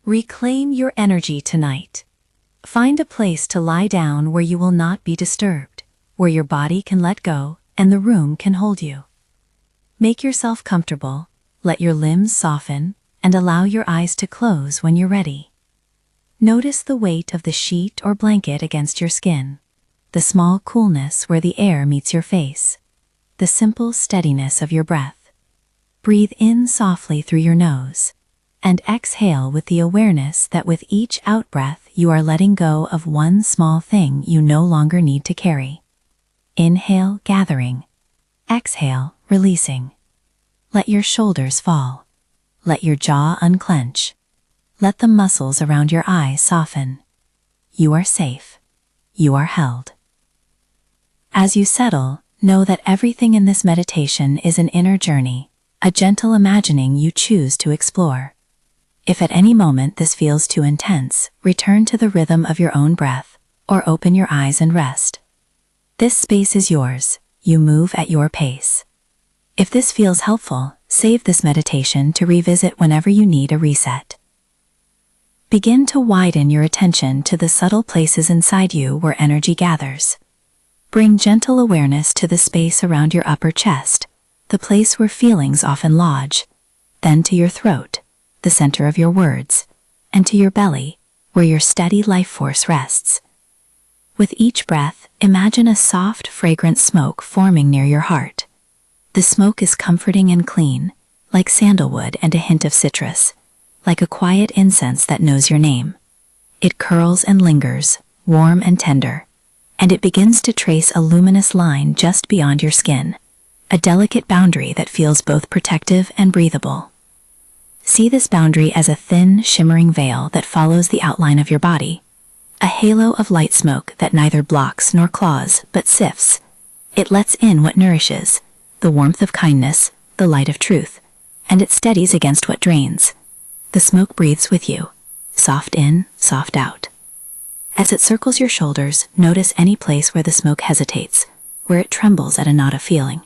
Reclaim your energy tonight. Find a place to lie down where you will not be disturbed, where your body can let go and the room can hold you. Make yourself comfortable, let your limbs soften, and allow your eyes to close when you're ready. Notice the weight of the sheet or blanket against your skin, the small coolness where the air meets your face, the simple steadiness of your breath. Breathe in softly through your nose, and exhale with the awareness that with each out-breath you are letting go of one small thing you no longer need to carry. Inhale, gathering. Exhale, releasing. Let your shoulders fall. Let your jaw unclench. Let the muscles around your eyes soften. You are safe. You are held. As you settle, know that everything in this meditation is an inner journey, a gentle imagining you choose to explore. If at any moment this feels too intense, return to the rhythm of your own breath, or open your eyes and rest. This space is yours. You move at your pace. If this feels helpful, save this meditation to revisit whenever you need a reset. Begin to widen your attention to the subtle places inside you where energy gathers. Bring gentle awareness to the space around your upper chest, the place where feelings often lodge, then to your throat, the center of your words, and to your belly, where your steady life force rests. With each breath, imagine a soft, fragrant smoke forming near your heart. The smoke is comforting and clean, like sandalwood and a hint of citrus, like a quiet incense that knows your name. It curls and lingers, warm and tender, and it begins to trace a luminous line just beyond your skin, a delicate boundary that feels both protective and breathable. See this boundary as a thin, shimmering veil that follows the outline of your body, a halo of light smoke that neither blocks nor claws but sifts. It lets in what nourishes, the warmth of kindness, the light of truth, and it steadies against what drains. The smoke breathes with you, soft in, soft out. As it circles your shoulders, notice any place where the smoke hesitates, where it trembles at a knot of feeling.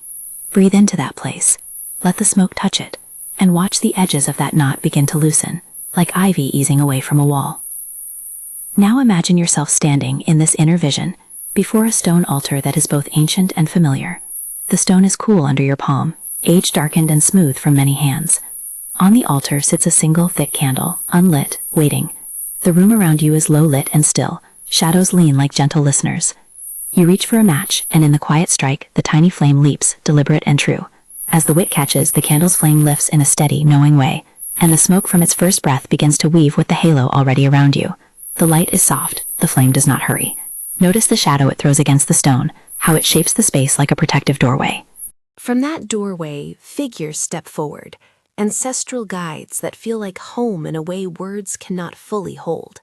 Breathe into that place, let the smoke touch it, and watch the edges of that knot begin to loosen, like ivy easing away from a wall. Now imagine yourself standing in this inner vision, before a stone altar that is both ancient and familiar. The stone is cool under your palm, age-darkened and smooth from many hands. On the altar sits a single thick candle, unlit, waiting. The room around you is low-lit and still, shadows lean like gentle listeners. You reach for a match, and in the quiet strike, the tiny flame leaps, deliberate and true. As the wick catches, the candle's flame lifts in a steady, knowing way, and the smoke from its first breath begins to weave with the halo already around you. The light is soft, the flame does not hurry. Notice the shadow it throws against the stone, how it shapes the space like a protective doorway. From that doorway, figures step forward, ancestral guides that feel like home in a way words cannot fully hold.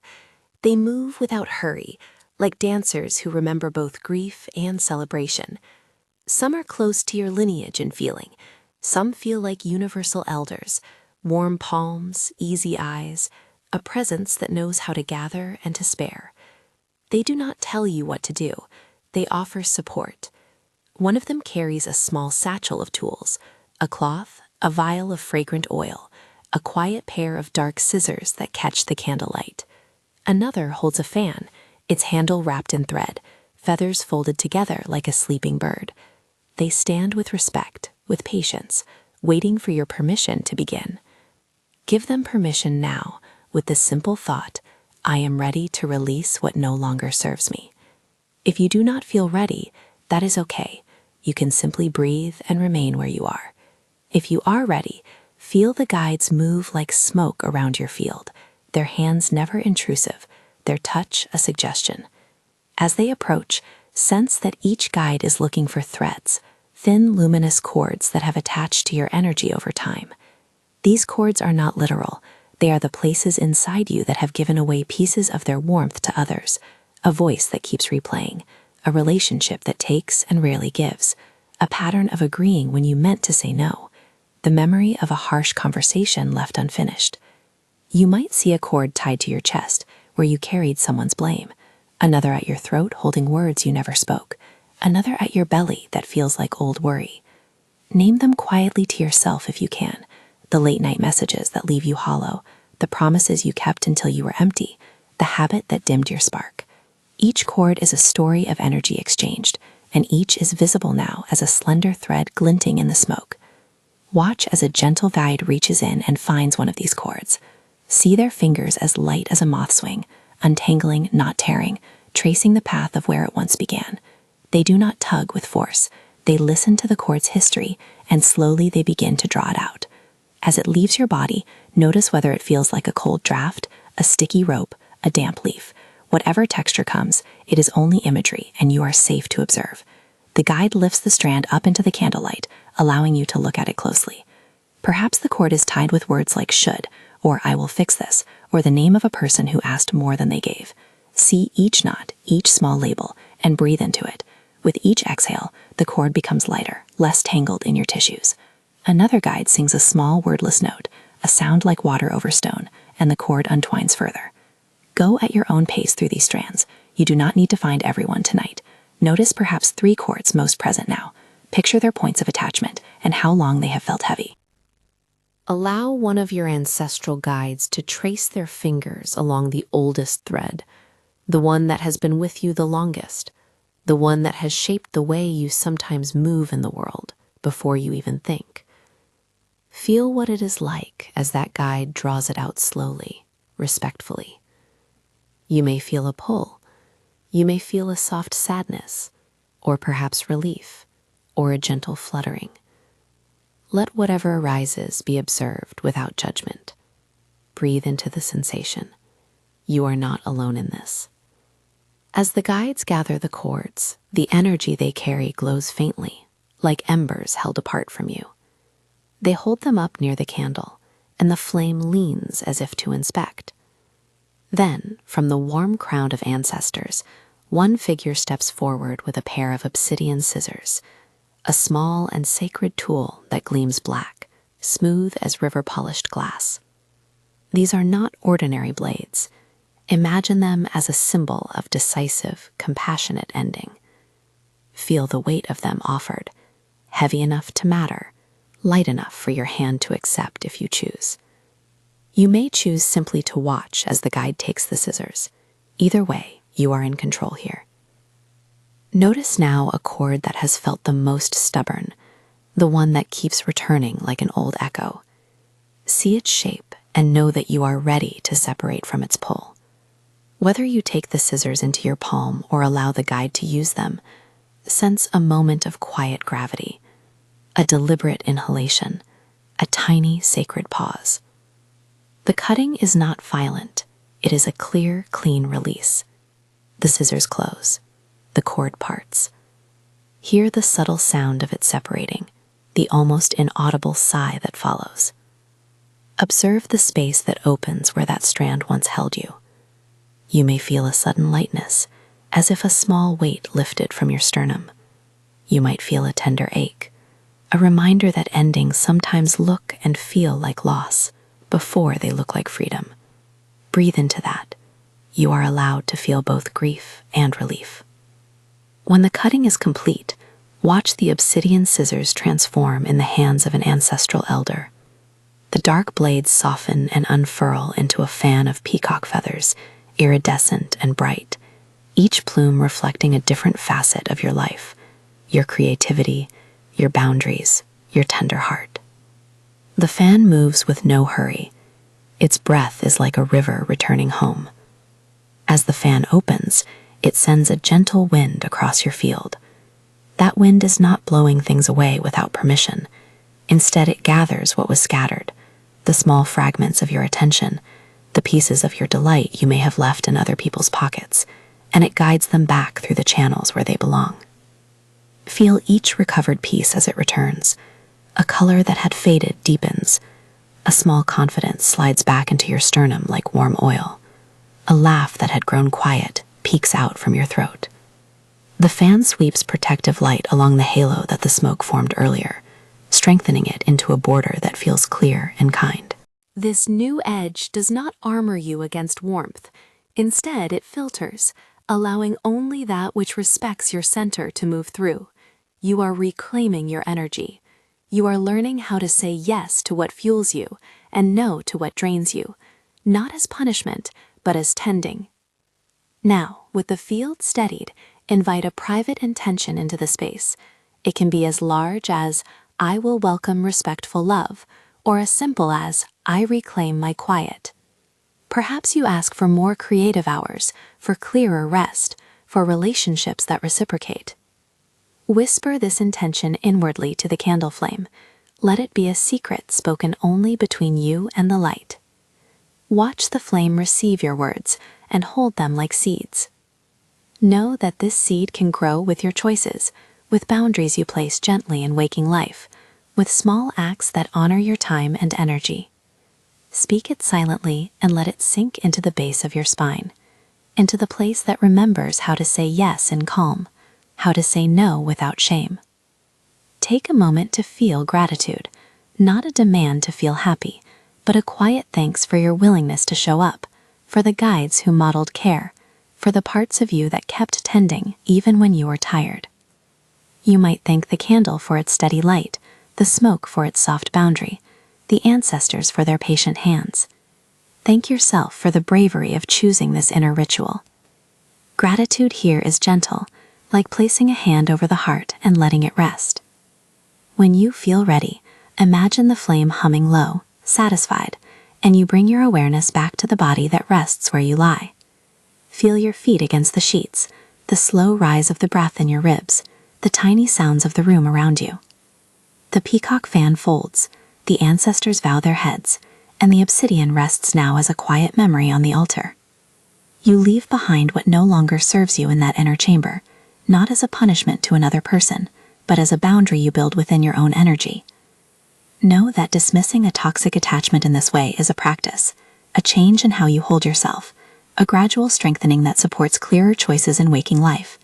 They move without hurry, like dancers who remember both grief and celebration. Some are close to your lineage in feeling. Some feel like universal elders, warm palms, easy eyes, a presence that knows how to gather and to spare. They do not tell you what to do. They offer support. One of them carries a small satchel of tools, a cloth, a vial of fragrant oil, a quiet pair of dark scissors that catch the candlelight. Another holds a fan, its handle wrapped in thread, feathers folded together like a sleeping bird. They stand with respect, with patience, waiting for your permission to begin. Give them permission now, with the simple thought, I am ready to release what no longer serves me. If you do not feel ready, that is okay. You can simply breathe and remain where you are. If you are ready, feel the guides move like smoke around your field, their hands never intrusive, their touch a suggestion. As they approach, sense that each guide is looking for threads, thin luminous cords that have attached to your energy over time. These cords are not literal. They are the places inside you that have given away pieces of their warmth to others, a voice that keeps replaying, a relationship that takes and rarely gives, a pattern of agreeing when you meant to say no, the memory of a harsh conversation left unfinished. You might see a cord tied to your chest where you carried someone's blame, another at your throat holding words you never spoke, another at your belly that feels like old worry. Name them quietly to yourself if you can, the late-night messages that leave you hollow, the promises you kept until you were empty, the habit that dimmed your spark. Each cord is a story of energy exchanged, and each is visible now as a slender thread glinting in the smoke. Watch as a gentle guide reaches in and finds one of these cords. See their fingers as light as a moth's wing, untangling, not tearing, tracing the path of where it once began. They do not tug with force. They listen to the cord's history, and slowly they begin to draw it out. As it leaves your body, notice whether it feels like a cold draft, a sticky rope, a damp leaf. Whatever texture comes, it is only imagery, and you are safe to observe. The guide lifts the strand up into the candlelight, allowing you to look at it closely. Perhaps the cord is tied with words like should, or I will fix this, or the name of a person who asked more than they gave. See each knot, each small label, and breathe into it. With each exhale, the cord becomes lighter, less tangled in your tissues. Another guide sings a small wordless note, a sound like water over stone, and the cord untwines further. Go at your own pace through these strands. You do not need to find everyone tonight. Notice perhaps 3 cords most present now. Picture their points of attachment and how long they have felt heavy. Allow one of your ancestral guides to trace their fingers along the oldest thread, the one that has been with you the longest, the one that has shaped the way you sometimes move in the world before you even think. Feel what it is like as that guide draws it out slowly, respectfully. You may feel a pull. You may feel a soft sadness, or perhaps relief, or a gentle fluttering. Let whatever arises be observed without judgment. Breathe into the sensation. You are not alone in this. As the guides gather the cords, the energy they carry glows faintly, like embers held apart from you. They hold them up near the candle, and the flame leans as if to inspect. Then, from the warm crowd of ancestors, one figure steps forward with a pair of obsidian scissors, a small and sacred tool that gleams black, smooth as river-polished glass. These are not ordinary blades. Imagine them as a symbol of decisive, compassionate ending. Feel the weight of them offered, heavy enough to matter, light enough for your hand to accept if you choose. You may choose simply to watch as the guide takes the scissors. Either way, you are in control here. Notice now a cord that has felt the most stubborn, the one that keeps returning like an old echo. See its shape and know that you are ready to separate from its pull. Whether you take the scissors into your palm or allow the guide to use them, sense a moment of quiet gravity, a deliberate inhalation, a tiny sacred pause. The cutting is not violent. It is a clear, clean release. The scissors close. The cord parts. Hear the subtle sound of it separating, the almost inaudible sigh that follows. Observe the space that opens where that strand once held you. You may feel a sudden lightness, as if a small weight lifted from your sternum. You might feel a tender ache, a reminder that endings sometimes look and feel like loss before they look like freedom. Breathe into that. You are allowed to feel both grief and relief. When the cutting is complete, watch the obsidian scissors transform in the hands of an ancestral elder. The dark blades soften and unfurl into a fan of peacock feathers, iridescent and bright, each plume reflecting a different facet of your life, your creativity, your boundaries, your tender heart. The fan moves with no hurry. Its breath is like a river returning home. As the fan opens, it sends a gentle wind across your field. That wind is not blowing things away without permission. Instead, it gathers what was scattered, the small fragments of your attention, the pieces of your delight you may have left in other people's pockets, and it guides them back through the channels where they belong. Feel each recovered piece as it returns. A color that had faded deepens. A small confidence slides back into your sternum like warm oil. A laugh that had grown quiet peeks out from your throat. The fan sweeps protective light along the halo that the smoke formed earlier, strengthening it into a border that feels clear and kind. This new edge does not armor you against warmth. Instead, it filters, allowing only that which respects your center to move through. You are reclaiming your energy. You are learning how to say yes to what fuels you and no to what drains you. not as punishment, but as tending. Now, with the field steadied, invite a private intention into the space. It can be as large as, I will welcome respectful love, or as simple as, I reclaim my quiet. Perhaps you ask for more creative hours, for clearer rest, for relationships that reciprocate. Whisper this intention inwardly to the candle flame. Let it be a secret spoken only between you and the light. Watch the flame receive your words and hold them like seeds. Know that this seed can grow with your choices, with boundaries you place gently in waking life, with small acts that honor your time and energy. Speak it silently and let it sink into the base of your spine, into the place that remembers how to say yes in calm, how to say no without shame. Take a moment to feel gratitude, not a demand to feel happy, but a quiet thanks for your willingness to show up, for the guides who modeled care, for the parts of you that kept tending even when you were tired. You might thank the candle for its steady light, the smoke for its soft boundary, the ancestors for their patient hands. Thank yourself for the bravery of choosing this inner ritual. Gratitude here is gentle, like placing a hand over the heart and letting it rest. When you feel ready, imagine the flame humming low, satisfied, and you bring your awareness back to the body that rests where you lie. Feel your feet against the sheets, the slow rise of the breath in your ribs, the tiny sounds of the room around you. The peacock fan folds, the ancestors bow their heads, and the obsidian rests now as a quiet memory on the altar. You leave behind what no longer serves you in that inner chamber, not as a punishment to another person, but as a boundary you build within your own energy. Know that dismissing a toxic attachment in this way is a practice, a change in how you hold yourself, a gradual strengthening that supports clearer choices in waking life.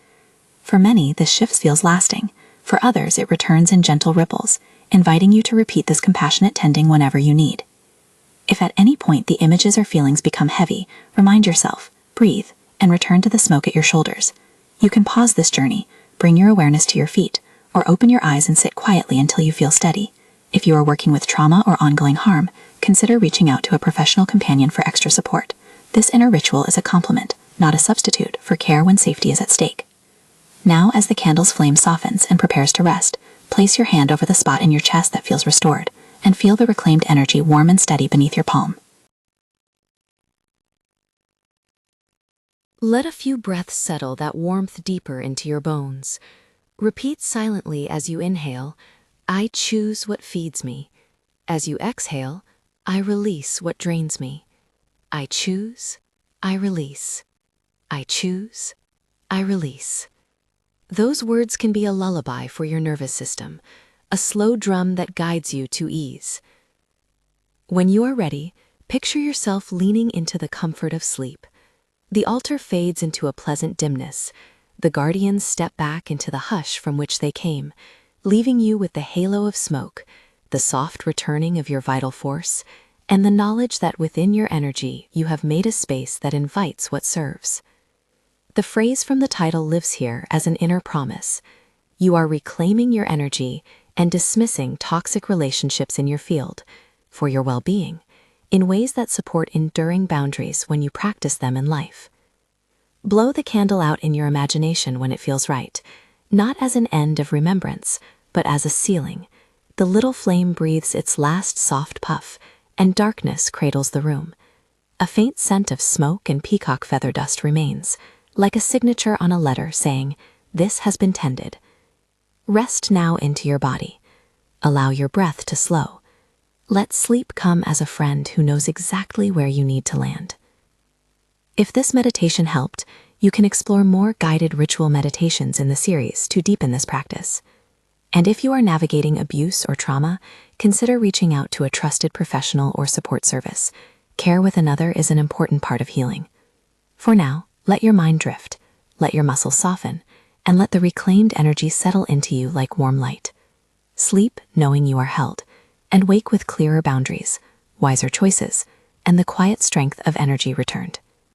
For many, this shift feels lasting. For others, it returns in gentle ripples, inviting you to repeat this compassionate tending whenever you need. If at any point the images or feelings become heavy, remind yourself, breathe, and return to the smoke at your shoulders. You can pause this journey, bring your awareness to your feet, or open your eyes and sit quietly until you feel steady. If you are working with trauma or ongoing harm, consider reaching out to a professional companion for extra support. This inner ritual is a complement, not a substitute, for care when safety is at stake. Now, as the candle's flame softens and prepares to rest, place your hand over the spot in your chest that feels restored, and feel the reclaimed energy warm and steady beneath your palm. Let a few breaths settle that warmth deeper into your bones. Repeat silently as you inhale, I choose what feeds me. As you exhale, I release what drains me. I choose, I release. I choose, I release. Those words can be a lullaby for your nervous system, a slow drum that guides you to ease. When you are ready, picture yourself leaning into the comfort of sleep. The altar fades into a pleasant dimness. The guardians step back into the hush from which they came, leaving you with the halo of smoke, the soft returning of your vital force, and the knowledge that within your energy you have made a space that invites what serves. The phrase from the title lives here as an inner promise. You are reclaiming your energy and dismissing toxic relationships in your field, for your well-being, in ways that support enduring boundaries when you practice them in life. Blow the candle out in your imagination when it feels right, not as an end of remembrance, but as a sealing. The little flame breathes its last soft puff, and darkness cradles the room. A faint scent of smoke and peacock feather dust remains, like a signature on a letter saying, "This has been tended." Rest now into your body. Allow your breath to slow. Let sleep come as a friend who knows exactly where you need to land. If this meditation helped, you can explore more guided ritual meditations in the series to deepen this practice. And if you are navigating abuse or trauma, consider reaching out to a trusted professional or support service. Care with another is an important part of healing. For now, let your mind drift, let your muscles soften, and let the reclaimed energy settle into you like warm light. Sleep knowing you are held, and wake with clearer boundaries, wiser choices, and the quiet strength of energy returned.